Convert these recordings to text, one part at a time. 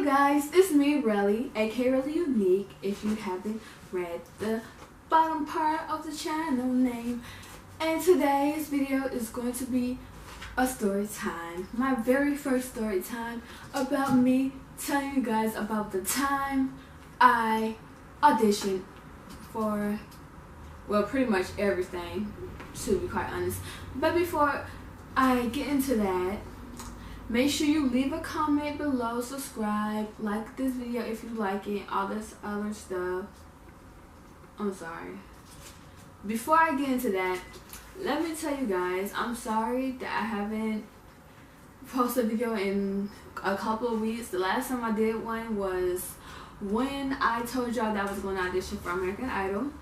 guys, it's me, Relly, aka Relly Unique, if you haven't read the bottom part of the channel name. And today's video is going to be a story time. My very first story time about me telling you guys about the time I auditioned for, well, pretty much everything, to be quite honest. But before I get into that, make sure you leave a comment below, subscribe, like this video if you like it, all this other stuff. I'm sorry. Before I get into that, let me tell you guys, I'm sorry that I haven't posted a video in a couple of weeks. The last time I did one was when I told y'all that I was going to audition for American Idol,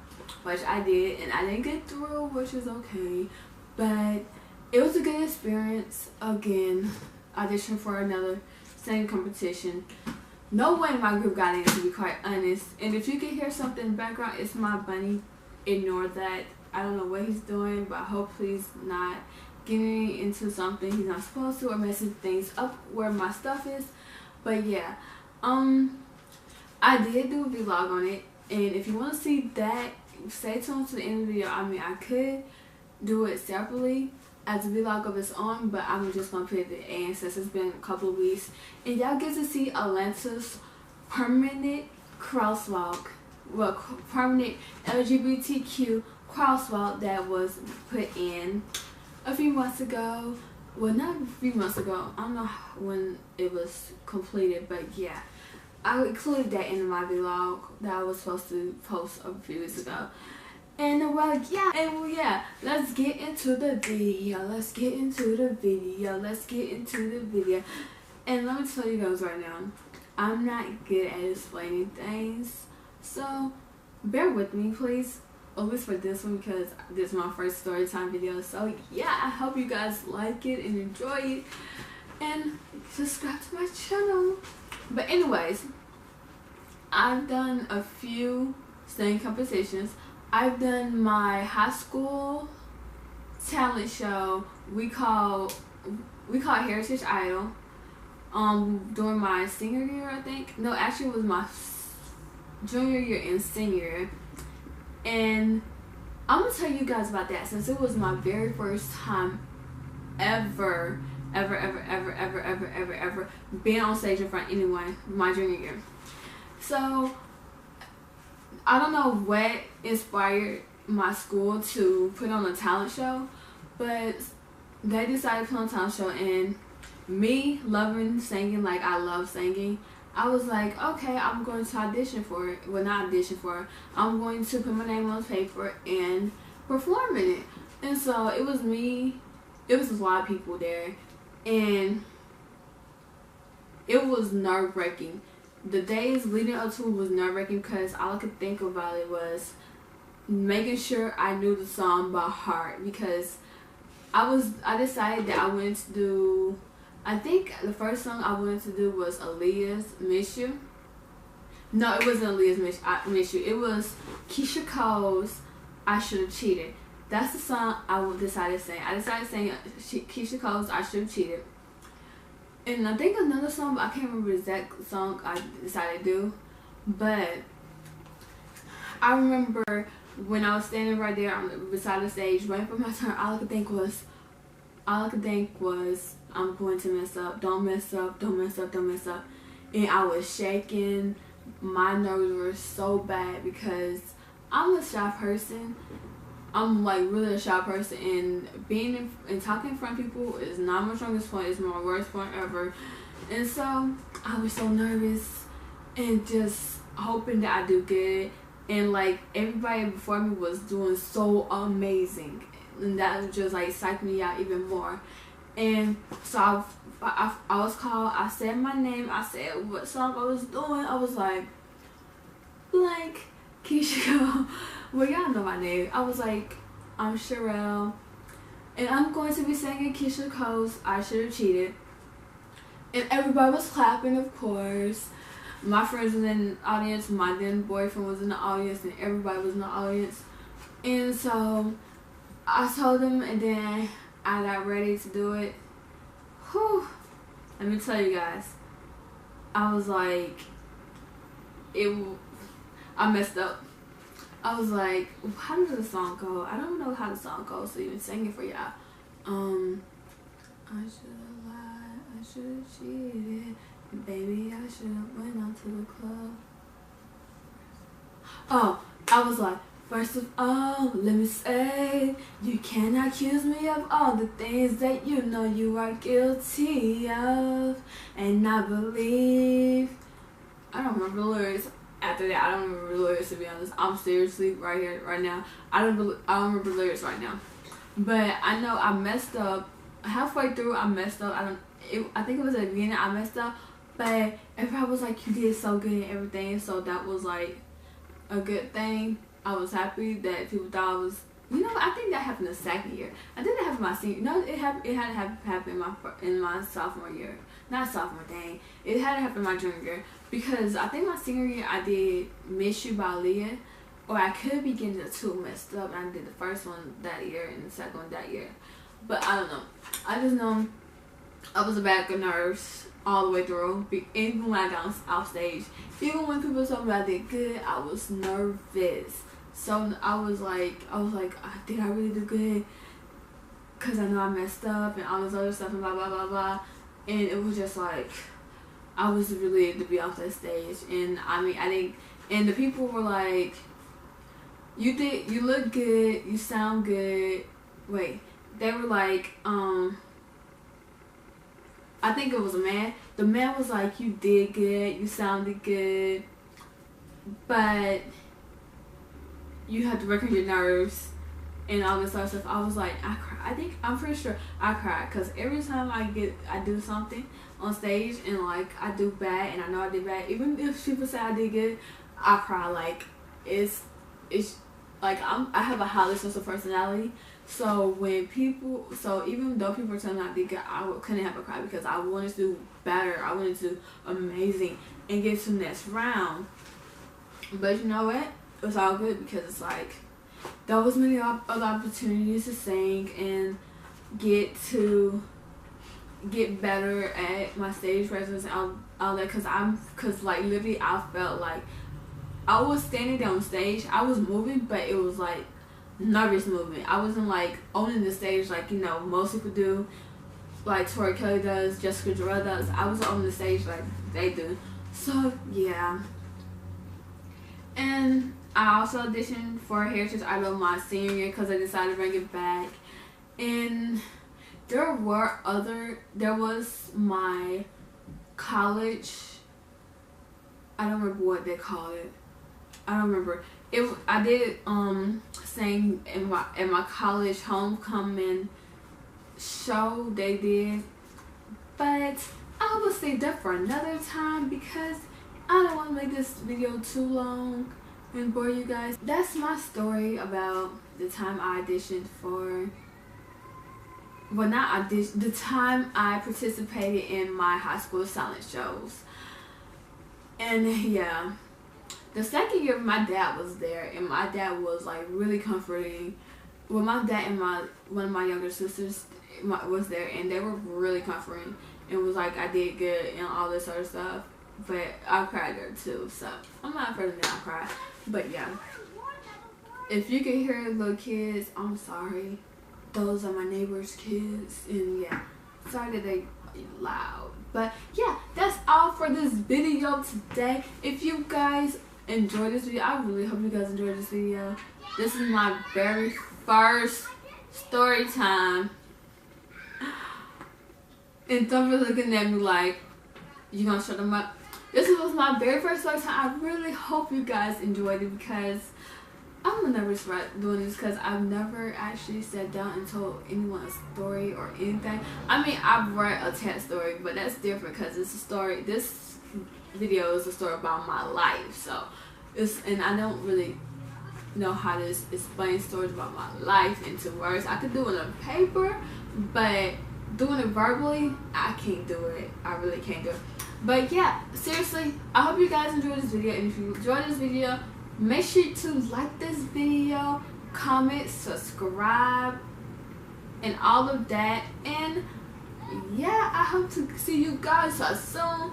which I did, and I didn't get through, which is okay. But it was a good experience. Again, audition for another singing competition. No one in my group got in, to be quite honest. And if you can hear something in the background, it's my bunny. Ignore that. I don't know what he's doing, but hopefully he's not getting into something he's not supposed to or messing things up where my stuff is. But yeah, I did do a vlog on it, and if you want to see that, stay tuned to the end of the video. I mean, I could do it separately as a vlog of its own, but I'm just gonna put it in since it's been a couple of weeks, and y'all get to see Atlanta's permanent crosswalk, well, permanent LGBTQ crosswalk that was put in a few months ago. Well, not a few months ago, I don't know when it was completed, but yeah, I included that in my vlog that I was supposed to post a few weeks ago. And yeah, let's get into the video. And let me tell you guys right now, I'm not good at explaining things, so bear with me, please. At least for this one, because this is my first story time video. So yeah, I hope you guys like it and enjoy it, and subscribe to my channel. But anyways, I've done a few singing competitions. I've done my high school talent show. We call it Heritage Idol. During my senior year, I think. No, actually, it was my junior year and senior. And I'm gonna tell you guys about that since it was my very first time ever being on stage in front of anyone. My junior year. So I don't know what inspired my school to put on a talent show, but they decided to put on a talent show, and me loving singing like I love singing, I was like, okay, I'm going to audition for it. Well, not audition for it. I'm going to put my name on the paper and perform in it. And so it was me. It was a lot of people there, and it was nerve-wracking. The days leading up to it was nerve-wracking because all I could think about it was making sure I knew the song by heart, because I decided that I wanted to do, I think the first song I wanted to do was Aaliyah's Miss You. No, it wasn't Aaliyah's Miss You. It was Keyshia Cole's I Should Have Cheated. That's the song I decided to sing. I decided to sing Keyshia Cole's I Should Have Cheated. And I think another song, but I can't remember the exact song I decided to do. But I remember when I was standing right there beside the stage, waiting for my turn, all I could think was, I'm going to mess up. Don't mess up. And I was shaking. My nerves were so bad because I'm a shy person. I'm like really a shy person, and being and talking in front of people is not my strongest point. It's my worst point ever. And so I was so nervous and just hoping that I do good. And like everybody before me was doing so amazing, and that just like psyched me out even more. And so I was called. I said my name. I said what song I was doing. I was like Keyshia Cole. Well, y'all know my name. I was like, I'm Sherelle, and I'm going to be singing Keyshia Cole's I Should Have Cheated. And everybody was clapping, of course. My friends was in the audience, my then boyfriend was in the audience, and everybody was in the audience. And so I told them, and then I got ready to do it. Whew. Let me tell you guys, I was like, I messed up. I was like, how does the song go? I don't know how the song goes, so even sing it for y'all. I should have lied, I should have cheated, and baby, I should have went out to the club. Oh, I was like, first of all, let me say, you can't accuse me of all the things that you know you are guilty of, and I believe. I don't remember the lyrics. After that, I don't remember the lyrics, to be honest. I'm seriously right here, right now. I don't remember the lyrics right now. But I know I messed up. Halfway through, I messed up. I think it was at the beginning I messed up. But everybody was like, you did so good and everything. So that was like a good thing. I was happy that people thought I was. You know, I think that happened the second year. I think that happened my senior. No, it had to happen in my sophomore year. Not sophomore, dang. It had to happen my junior year. Because I think my senior year I did Miss You by Aaliyah. Or I could be getting the two messed up. I did the first one that year and the second one that year. But I don't know. I just know I was a bad of nerves all the way through. Even when I got off stage. Even when people told me I did good, I was nervous. So I was like, did I really do good? Because I know I messed up and all this other stuff and blah, blah, blah, blah. And it was just like, I was relieved to be off that stage. And I mean, I think, and the people were like, you look good, you sound good. Wait, they were like, I think it was a man. The man was like, you did good, you sounded good, but you had to work on your nerves and all this other stuff. I was like, I cried. I'm pretty sure I cried because every time I do something on stage and like I do bad and I know I did bad, even if people say I did good, I cry. Like it's like I have a highly social personality. So even though people were telling me I did good, I couldn't have a cry because I wanted to do better. I wanted to do amazing and get to the next round. But you know what? It was all good because it's like there was many other opportunities to sing and get better at my stage presence and all that. Cause like literally I felt like I was standing there on stage. I was moving, but it was like nervous movement. I wasn't like owning the stage like, you know, most people do, like Tori Kelly does, Jessica Jarrell does. I was on the stage like they do. So yeah. And I also auditioned for Heritage Idol my senior year because I decided to bring it back. And there was my college, I don't remember what they call it. I don't remember. I did sing in my college homecoming show they did. But I will save that for another time because I don't want to make this video too long and bore you guys. That's my story about the time I auditioned for, well, not audition, the time I participated in my high school silent shows. And yeah, the second year my dad was there and my dad was like really comforting. Well, my dad and one of my younger sisters was there and they were really comforting and was like I did good and all this other stuff. But I cried there too, so I'm not afraid of that. I cry. But yeah, if you can hear little kids, I'm sorry. Those are my neighbor's kids, and yeah, sorry that they loud. But yeah, that's all for this video today. If you guys enjoyed this video, I really hope you guys enjoyed this video. This is my very first story time, and don't be looking at me like you gonna shut them up. This was my very first story time. I really hope you guys enjoyed it because I'm nervous about doing this because I've never actually sat down and told anyone a story or anything. I mean, I've read a TED story, but that's different because it's a story. This video is a story about my life, so and I don't really know how to explain stories about my life into words. I could do it on paper, but doing it verbally, I can't do it. I really can't do it. But yeah, seriously, I hope you guys enjoyed this video, and if you enjoyed this video, make sure to like this video, comment, subscribe, and all of that. And yeah, I hope to see you guys so soon.